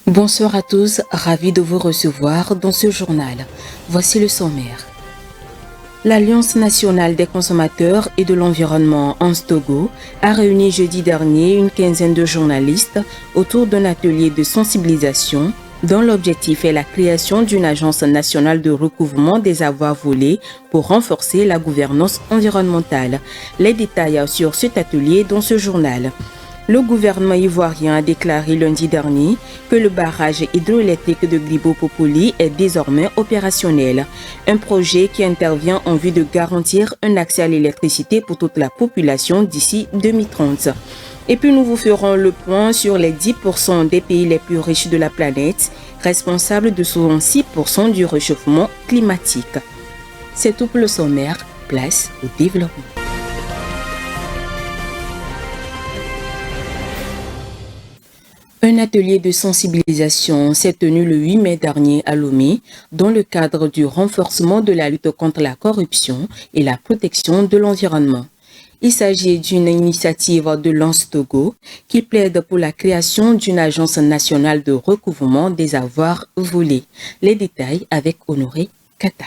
Bonsoir à tous, ravi de vous recevoir dans ce journal. Voici le sommaire. L'Alliance nationale des consommateurs et de l'environnement Togo a réuni jeudi dernier une quinzaine de journalistes autour d'un atelier de sensibilisation dont l'objectif est la création d'une agence nationale de recouvrement des avoirs volés pour renforcer la gouvernance environnementale. Les détails sur cet atelier dans ce journal. Le gouvernement ivoirien a déclaré lundi dernier que le barrage hydroélectrique de Glibo-Popoli est désormais opérationnel. Un projet qui intervient en vue de garantir un accès à l'électricité pour toute la population d'ici 2030. Et puis nous vous ferons le point sur les 10% des pays les plus riches de la planète, responsables de 66% du réchauffement climatique. C'est tout pour le sommaire, place au développement. Un atelier de sensibilisation s'est tenu le 8 mai dernier à Lomé dans le cadre du renforcement de la lutte contre la corruption et la protection de l'environnement. Il s'agit d'une initiative de Togo qui plaide pour la création d'une agence nationale de recouvrement des avoirs volés. Les détails avec Honoré Kata.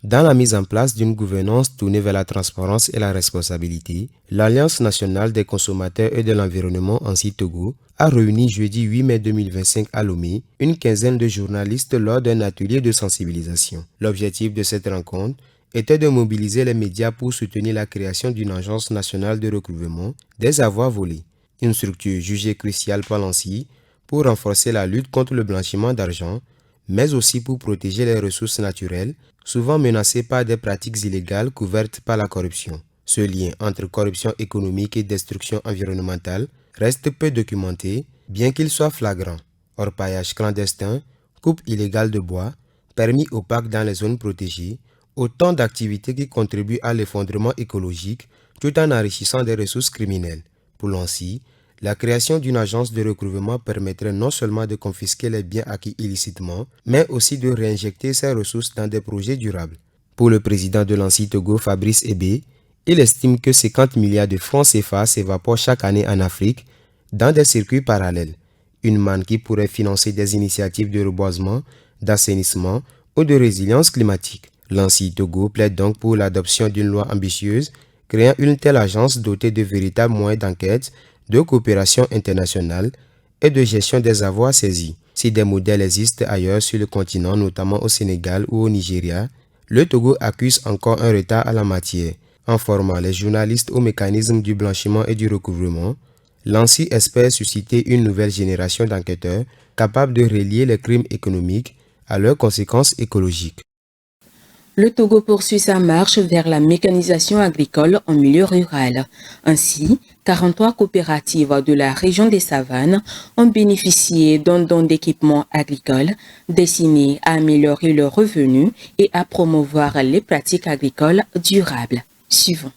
Dans la mise en place d'une gouvernance tournée vers la transparence et la responsabilité, l'Alliance nationale des consommateurs et de l'environnement Togo a réuni jeudi 8 mai 2025 à Lomé une quinzaine de journalistes lors d'un atelier de sensibilisation. L'objectif de cette rencontre était de mobiliser les médias pour soutenir la création d'une agence nationale de recouvrement des avoirs volés, une structure jugée cruciale par l'ANSSI pour renforcer la lutte contre le blanchiment d'argent, mais aussi pour protéger les ressources naturelles, souvent menacées par des pratiques illégales couvertes par la corruption. Ce lien entre corruption économique et destruction environnementale reste peu documenté, bien qu'il soit flagrant. Orpaillage clandestin, coupe illégale de bois, permis opaques dans les zones protégées, autant d'activités qui contribuent à l'effondrement écologique tout en enrichissant des ressources criminelles. Pour l'ANSSI, la création d'une agence de recouvrement permettrait non seulement de confisquer les biens acquis illicitement, mais aussi de réinjecter ces ressources dans des projets durables. Pour le président de l'ANSSI Togo, Fabrice Ebé, il estime que 50 milliards de francs CFA s'évaporent chaque année en Afrique dans des circuits parallèles, une manne qui pourrait financer des initiatives de reboisement, d'assainissement ou de résilience climatique. L'ANSSI Togo plaide donc pour l'adoption d'une loi ambitieuse, créant une telle agence dotée de véritables moyens d'enquête, de coopération internationale et de gestion des avoirs saisis. Si des modèles existent ailleurs sur le continent, notamment au Sénégal ou au Nigeria, le Togo accuse encore un retard à la matière. En formant les journalistes au mécanisme du blanchiment et du recouvrement, l'ANSSI espère susciter une nouvelle génération d'enquêteurs capables de relier les crimes économiques à leurs conséquences écologiques. Le Togo poursuit sa marche vers la mécanisation agricole en milieu rural. Ainsi, 43 coopératives de la région des Savanes ont bénéficié d'un don d'équipements agricoles destinés à améliorer leurs revenus et à promouvoir les pratiques agricoles durables. Suivant.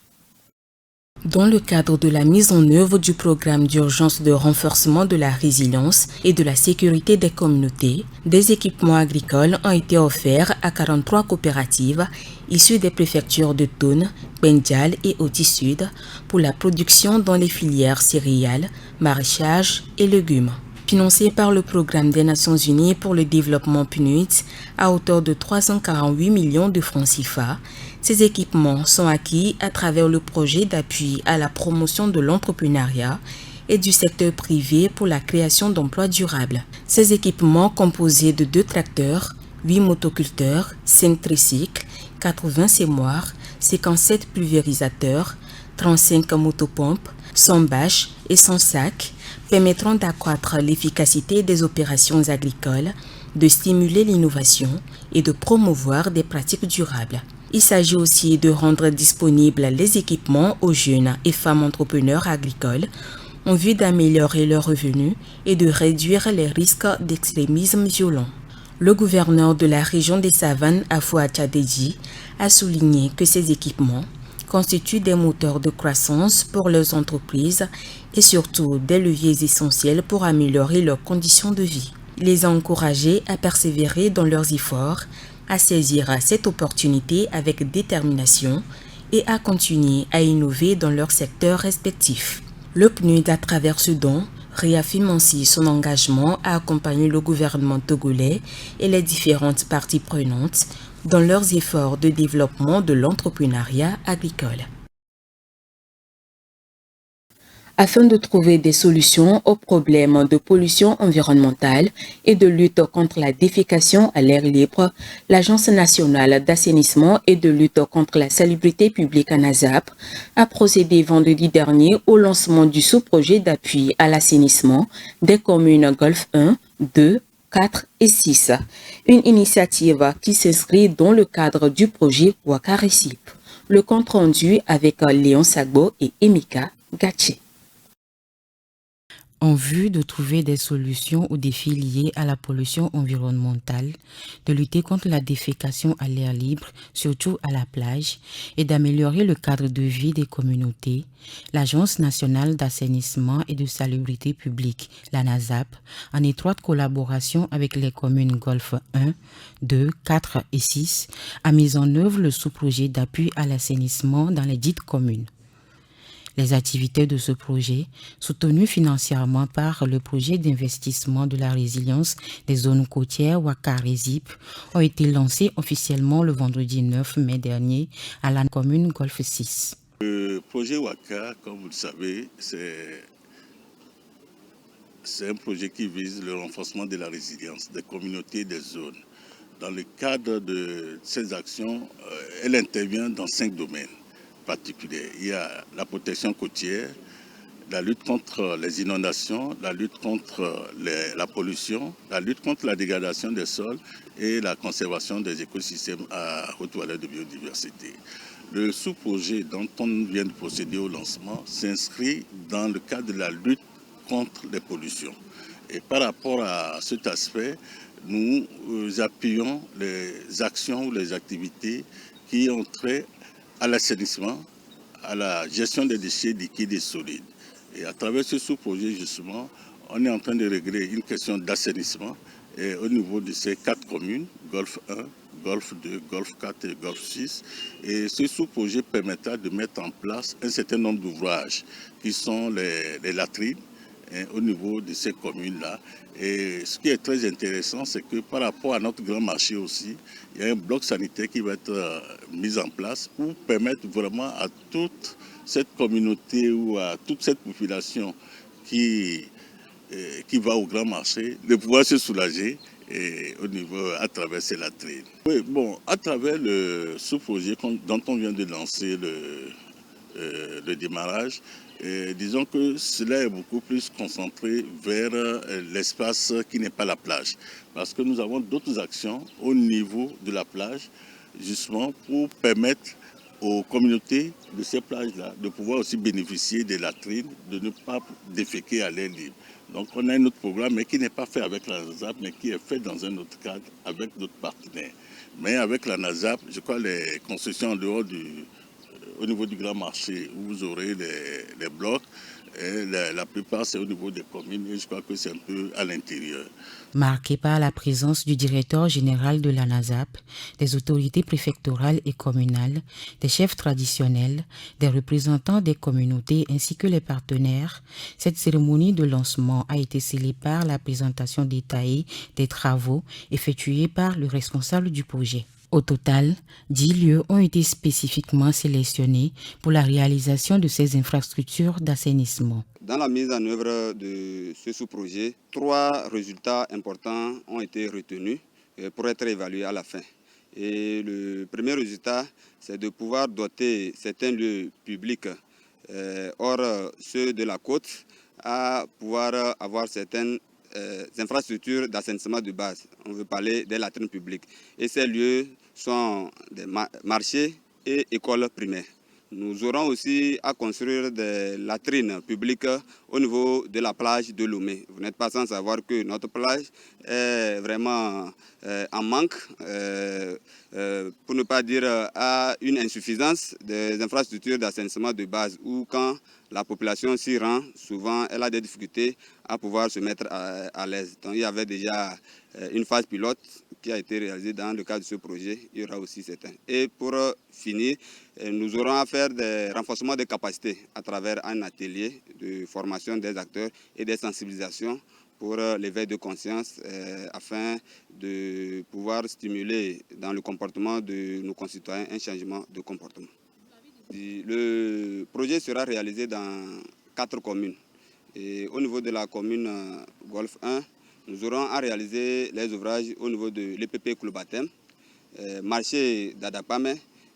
Dans le cadre de la mise en œuvre du programme d'urgence de renforcement de la résilience et de la sécurité des communautés, des équipements agricoles ont été offerts à 43 coopératives issues des préfectures de Toune, Bendial et Oti-Sud pour la production dans les filières céréales, maraîchage et légumes. Financé par le programme des Nations Unies pour le développement PNUD à hauteur de 348 millions de francs CFA, ces équipements sont acquis à travers le projet d'appui à la promotion de l'entrepreneuriat et du secteur privé pour la création d'emplois durables. Ces équipements composés de 2 tracteurs, 8 motoculteurs, 5 tricycles, 80 semoirs, 57 pulvérisateurs, 35 motopompes, 100 bâches et 100 sacs permettront d'accroître l'efficacité des opérations agricoles, de stimuler l'innovation et de promouvoir des pratiques durables. Il s'agit aussi de rendre disponibles les équipements aux jeunes et femmes entrepreneurs agricoles en vue d'améliorer leurs revenus et de réduire les risques d'extrémisme violent. Le gouverneur de la région des Savanes, Afou Tchadedji, a souligné que ces équipements constituent des moteurs de croissance pour leurs entreprises et surtout des leviers essentiels pour améliorer leurs conditions de vie. Il les a encouragés à persévérer dans leurs efforts, à saisir cette opportunité avec détermination et à continuer à innover dans leurs secteurs respectifs. Le PNUD, à travers ce don, réaffirme ainsi son engagement à accompagner le gouvernement togolais et les différentes parties prenantes dans leurs efforts de développement de l'entrepreneuriat agricole. Afin de trouver des solutions aux problèmes de pollution environnementale et de lutte contre la défécation à l'air libre, l'Agence nationale d'assainissement et de lutte contre la salubrité publique ANASAP a procédé vendredi dernier au lancement du sous-projet d'appui à l'assainissement des communes Golfe 1, 2, 4 et 6, une initiative qui s'inscrit dans le cadre du projet Wakaresip. Le compte rendu avec Léon Sagbo et Emika Gatché. En vue de trouver des solutions aux défis liés à la pollution environnementale, de lutter contre la défécation à l'air libre, surtout à la plage, et d'améliorer le cadre de vie des communautés, l'Agence nationale d'assainissement et de salubrité publique, l'ANASAP, en étroite collaboration avec les communes Golfe 1, 2, 4 et 6, a mis en œuvre le sous-projet d'appui à l'assainissement dans les dites communes. Les activités de ce projet, soutenues financièrement par le projet d'investissement de la résilience des zones côtières Wakaresip, ont été lancées officiellement le vendredi 9 mai dernier à la commune Golfe 6. Le projet Waka, comme vous le savez, c'est un projet qui vise le renforcement de la résilience des communautés et des zones. Dans le cadre de ces actions, elle intervient dans 5 domaines particuliers. Il y a la protection côtière, la lutte contre les inondations, la lutte contre la pollution, la lutte contre la dégradation des sols et la conservation des écosystèmes à haute valeur de biodiversité. Le sous-projet dont on vient de procéder au lancement s'inscrit dans le cadre de la lutte contre les pollutions. Et par rapport à cet aspect, nous appuyons les actions ou les activités qui ont trait à l'assainissement, à la gestion des déchets liquides et solides. Et à travers ce sous-projet, justement, on est en train de régler une question d'assainissement au niveau de ces 4 communes, Golfe 1, Golfe 2, Golfe 4 et Golfe 6. Et ce sous-projet permettra de mettre en place un certain nombre d'ouvrages qui sont les latrines au niveau de ces communes-là. Et ce qui est très intéressant, c'est que par rapport à notre grand marché aussi, il y a un bloc sanitaire qui va être mis en place pour permettre vraiment à toute cette communauté ou à toute cette population qui va au grand marché de pouvoir se soulager à travers ces latrines. Oui, bon, à travers le sous-projet dont on vient de lancer le démarrage, disons que cela est beaucoup plus concentré vers l'espace qui n'est pas la plage. Parce que nous avons d'autres actions au niveau de la plage, justement pour permettre aux communautés de ces plages-là de pouvoir aussi bénéficier des latrines, de ne pas déféquer à l'air libre. Donc on a un autre programme, mais qui n'est pas fait avec la NASAP, mais qui est fait dans un autre cadre avec d'autres partenaires. Mais avec la NASAP, je crois les concessions en dehors au niveau du grand marché où vous aurez les blocs. Et la plupart, c'est au niveau des communes et je crois que c'est un peu à l'intérieur. Marqué par la présence du directeur général de la NASAP, des autorités préfectorales et communales, des chefs traditionnels, des représentants des communautés ainsi que les partenaires, cette cérémonie de lancement a été scellée par la présentation détaillée des travaux effectués par le responsable du projet. Au total, 10 lieux ont été spécifiquement sélectionnés pour la réalisation de ces infrastructures d'assainissement. Dans la mise en œuvre de ce sous-projet, 3 résultats importants ont été retenus pour être évalués à la fin. Et le premier résultat, c'est de pouvoir doter certains lieux publics, hors ceux de la côte, à pouvoir avoir certaines infrastructures d'assainissement de base. On veut parler des latrines publiques. Et ces lieux sont des marchés et écoles primaires. Nous aurons aussi à construire des latrines publiques au niveau de la plage de Lomé. Vous n'êtes pas sans savoir que notre plage est vraiment en manque. pour ne pas dire à une insuffisance des infrastructures d'assainissement de base, où quand la population s'y rend, souvent elle a des difficultés à pouvoir se mettre à l'aise. Donc il y avait déjà une phase pilote qui a été réalisée dans le cadre de ce projet. Il y aura aussi certains. Et pour finir, nous aurons à faire des renforcements des capacités à travers un atelier de formation des acteurs et des sensibilisations pour l'éveil de conscience afin de pouvoir stimuler dans le comportement de nos concitoyens un changement de comportement. Le projet sera réalisé dans 4 communes. Et au niveau de la commune Golfe 1, nous aurons à réaliser les ouvrages au niveau de l'EPP Klobatem, marché d'Adapame,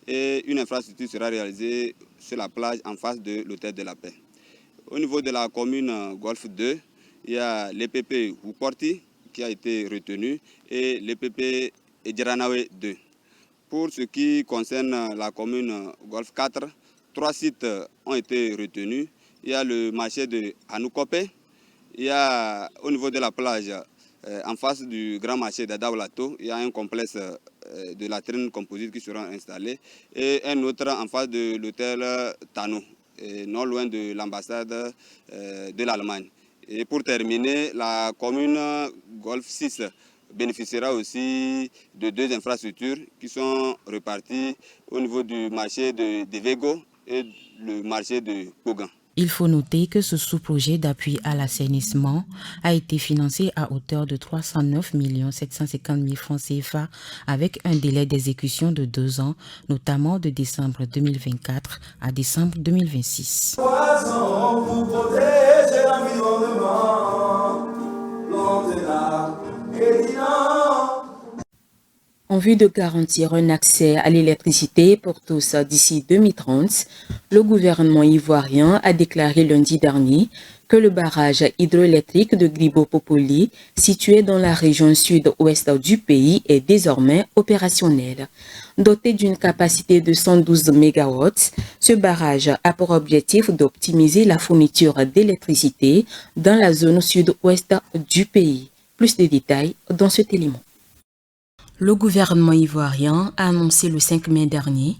et une infrastructure sera réalisée sur la plage en face de l'hôtel de la Paix. Au niveau de la commune Golfe 2, il y a l'EPP Wuporti qui a été retenu et l'EPP Edjeranawe 2. Pour ce qui concerne la commune Golfe 4, 3 sites ont été retenus. Il y a le marché de Hanoukope, il y a au niveau de la plage, en face du grand marché d'Adaolato, il y a un complexe de latrines composites qui seront installés et un autre en face de l'hôtel Tano, non loin de l'ambassade de l'Allemagne. Et pour terminer, la commune Golfe 6 bénéficiera aussi de 2 infrastructures qui sont reparties au niveau du marché de Vego et le marché de Pogan. Il faut noter que ce sous-projet d'appui à l'assainissement a été financé à hauteur de 309 750 000 francs CFA avec un délai d'exécution de 2 ans, notamment de décembre 2024 à décembre 2026. En vue de garantir un accès à l'électricité pour tous d'ici 2030, le gouvernement ivoirien a déclaré lundi dernier que le barrage hydroélectrique de Gribo-Popoli, situé dans la région sud-ouest du pays, est désormais opérationnel. Doté d'une capacité de 112 MW, ce barrage a pour objectif d'optimiser la fourniture d'électricité dans la zone sud-ouest du pays. Plus de détails dans ce élément. Le gouvernement ivoirien a annoncé le 5 mai dernier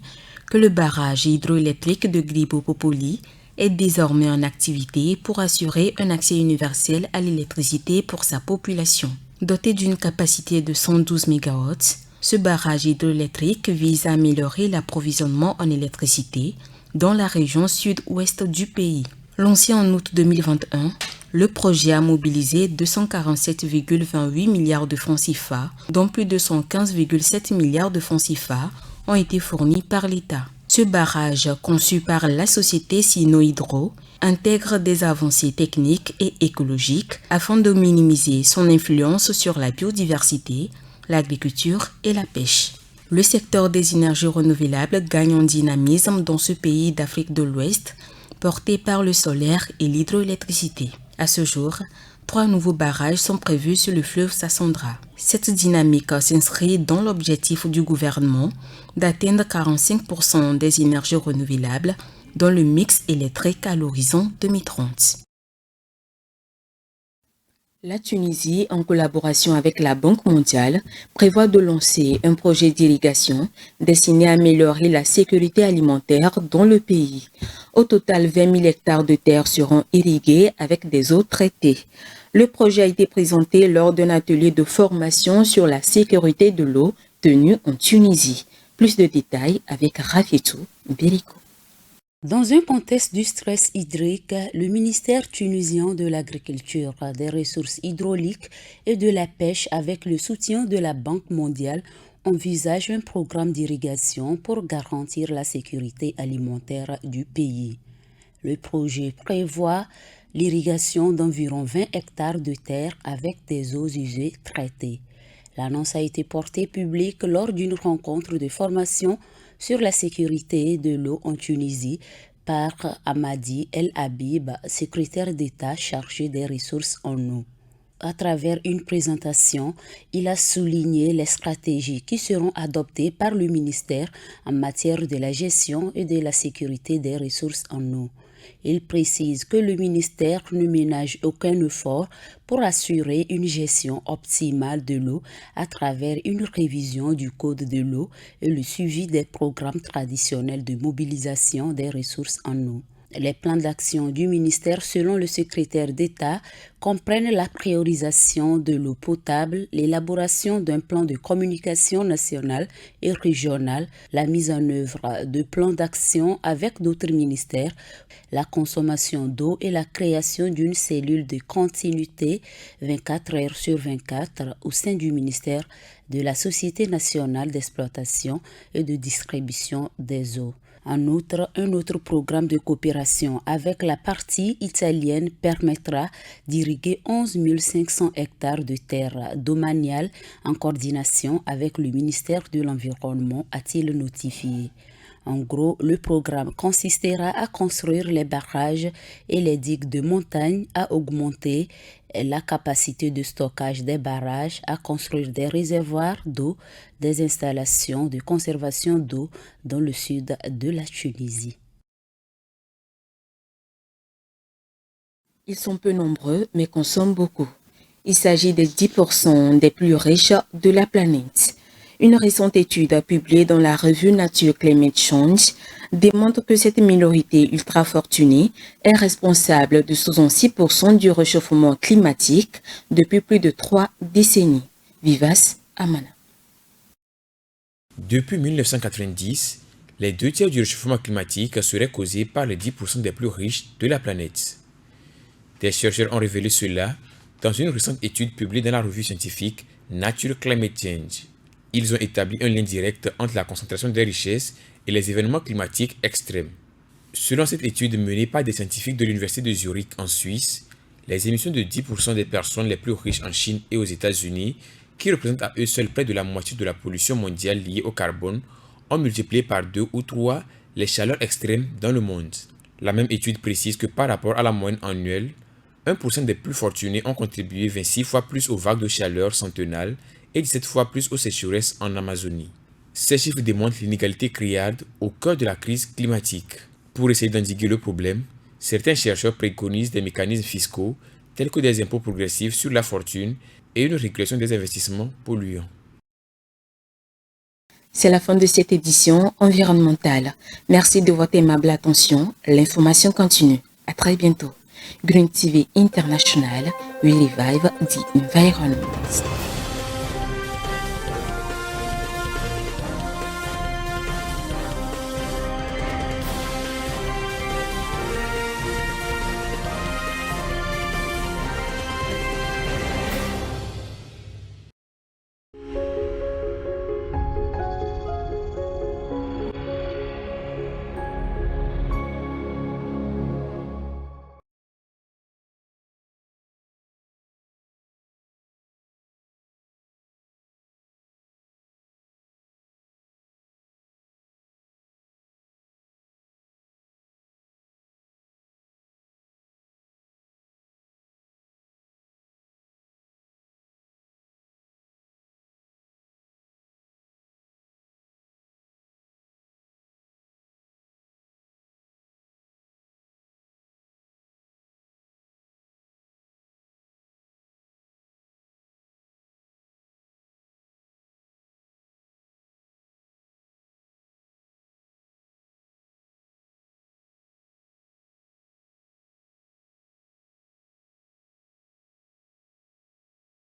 que le barrage hydroélectrique de Gribo-Popoli est désormais en activité pour assurer un accès universel à l'électricité pour sa population. Doté d'une capacité de 112 MW, ce barrage hydroélectrique vise à améliorer l'approvisionnement en électricité dans la région sud-ouest du pays. Lancé en août 2021, le projet a mobilisé 247,28 milliards de francs CFA, dont plus de 115,7 milliards de francs CFA ont été fournis par l'État. Ce barrage, conçu par la société Sino-Hydro, intègre des avancées techniques et écologiques afin de minimiser son influence sur la biodiversité, l'agriculture et la pêche. Le secteur des énergies renouvelables gagne en dynamisme dans ce pays d'Afrique de l'Ouest, porté par le solaire et l'hydroélectricité. À ce jour, 3 nouveaux barrages sont prévus sur le fleuve Sassandra. Cette dynamique s'inscrit dans l'objectif du gouvernement d'atteindre 45% des énergies renouvelables dans le mix électrique à l'horizon 2030. La Tunisie, en collaboration avec la Banque mondiale, prévoit de lancer un projet d'irrigation destiné à améliorer la sécurité alimentaire dans le pays. Au total, 20 000 hectares de terre seront irrigués avec des eaux traitées. Le projet a été présenté lors d'un atelier de formation sur la sécurité de l'eau tenu en Tunisie. Plus de détails avec Rafitou Beriko. Dans un contexte du stress hydrique, le ministère tunisien de l'Agriculture, des Ressources hydrauliques et de la Pêche, avec le soutien de la Banque mondiale, envisage un programme d'irrigation pour garantir la sécurité alimentaire du pays. Le projet prévoit l'irrigation d'environ 20 hectares de terre avec des eaux usées traitées. L'annonce a été portée publique lors d'une rencontre de formation sur la sécurité de l'eau en Tunisie par Hamadi El Habib, secrétaire d'État chargé des ressources en eau. À travers une présentation, il a souligné les stratégies qui seront adoptées par le ministère en matière de la gestion et de la sécurité des ressources en eau. Il précise que le ministère ne ménage aucun effort pour assurer une gestion optimale de l'eau à travers une révision du Code de l'eau et le suivi des programmes traditionnels de mobilisation des ressources en eau. Les plans d'action du ministère, selon le secrétaire d'État, comprennent la priorisation de l'eau potable, l'élaboration d'un plan de communication national et régional, la mise en œuvre de plans d'action avec d'autres ministères, la consommation d'eau et la création d'une cellule de continuité 24 heures sur 24 au sein du ministère de la Société nationale d'exploitation et de distribution des eaux. En outre, un autre programme de coopération avec la partie italienne permettra d'irriguer 11 500 hectares de terres domaniales en coordination avec le ministère de l'Environnement, a-t-il notifié. En gros, le programme consistera à construire les barrages et les digues de montagne, à augmenter la capacité de stockage des barrages, à construire des réservoirs d'eau, des installations de conservation d'eau dans le sud de la Tunisie. Ils sont peu nombreux mais consomment beaucoup. Il s'agit des 10% des plus riches de la planète. Une récente étude publiée dans la revue Nature Climate Change démontre que cette minorité ultra fortunée est responsable de 66% du réchauffement climatique depuis plus de 3 décennies. Vivace Amana. Depuis 1990, les 2 tiers du réchauffement climatique seraient causés par les 10% des plus riches de la planète. Des chercheurs ont révélé cela dans une récente étude publiée dans la revue scientifique Nature Climate Change. Ils ont établi un lien direct entre la concentration des richesses et les événements climatiques extrêmes. Selon cette étude menée par des scientifiques de l'Université de Zurich en Suisse, les émissions de 10% des personnes les plus riches en Chine et aux États-Unis, qui représentent à eux seuls près de la moitié de la pollution mondiale liée au carbone, ont multiplié par 2 ou 3 les chaleurs extrêmes dans le monde. La même étude précise que par rapport à la moyenne annuelle, 1% des plus fortunés ont contribué 26 fois plus aux vagues de chaleur centennales et 17 fois plus aux sécheresses en Amazonie. Ces chiffres démontrent l'inégalité criarde au cœur de la crise climatique. Pour essayer d'endiguer le problème, certains chercheurs préconisent des mécanismes fiscaux tels que des impôts progressifs sur la fortune et une régulation des investissements polluants. C'est la fin de cette édition environnementale. Merci de votre aimable attention. L'information continue. À très bientôt. Green TV International, we revive the environment.